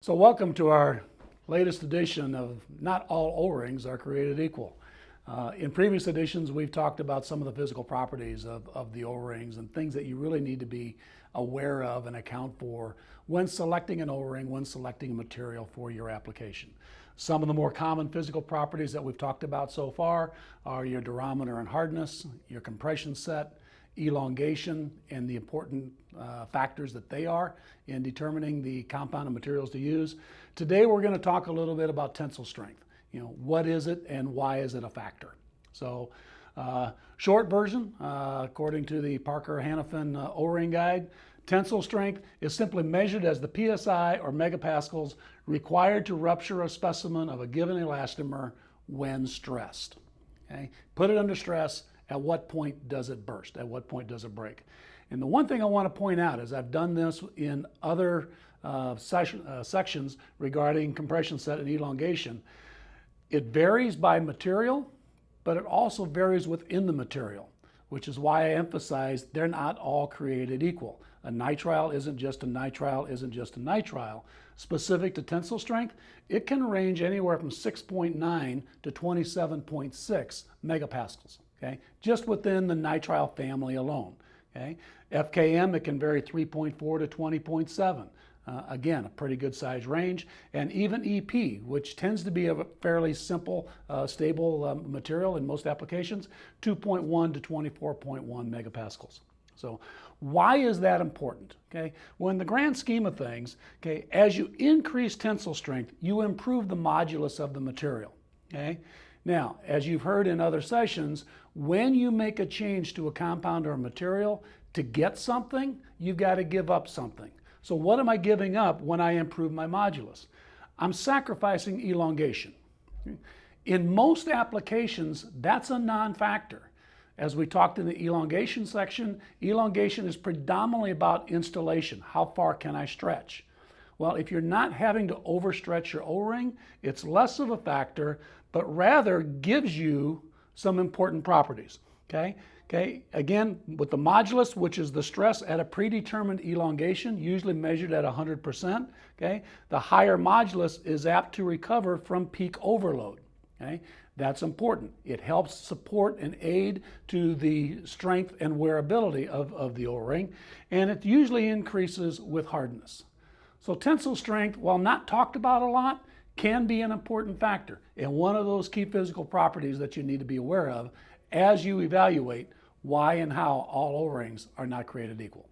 So welcome to our latest edition of Not All O-Rings Are Created Equal. In previous editions, we've talked about some of the physical properties of the O-rings and things that you really need to be aware of and account for when selecting an O-ring, when selecting a material for your application. Some of the more common physical properties that we've talked about so far are your durometer and hardness, your compression set, elongation, and the important factors that they are in determining the compound and materials to use. Today we're going to talk a little bit about tensile strength. What is it and why is it a factor? So short version, according to the Parker-Hannifin O-ring guide, tensile strength is simply measured as the PSI or megapascals required to rupture a specimen of a given elastomer when stressed. Okay? Put it under stress. At what point does it burst? At what point does it break? And the one thing I want to point out is I've done this in other sections regarding compression set and elongation. It varies by material, but it also varies within the material, which is why I emphasize they're not all created equal. A nitrile isn't just a nitrile, isn't just a nitrile. Specific to tensile strength, it can range anywhere from 6.9 to 27.6 megapascals. Okay, just within the nitrile family alone. Okay, FKM, it can vary 3.4 to 20.7. Again, a pretty good size range. And even EP, which tends to be a fairly simple, stable material in most applications, 2.1 to 24.1 megapascals. So why is that important? Okay, well, in the grand scheme of things, okay, as you increase tensile strength, you improve the modulus of the material. Okay. Now, as you've heard in other sessions, when you make a change to a compound or a material, to get something, you've got to give up something. So what am I giving up when I improve my modulus? I'm sacrificing elongation. In most applications, that's a non-factor. As we talked in the elongation section, elongation is predominantly about installation. How far can I stretch? Well, if you're not having to overstretch your O-ring, it's less of a factor, but rather gives you some important properties. Okay. Again, with the modulus, which is the stress at a predetermined elongation, usually measured at 100%. Okay. The higher modulus is apt to recover from peak overload. Okay. That's important. It helps support and aid to the strength and wearability of the O-ring, and it usually increases with hardness. So tensile strength, while not talked about a lot, can be an important factor and one of those key physical properties that you need to be aware of as you evaluate why and how all O-rings are not created equal.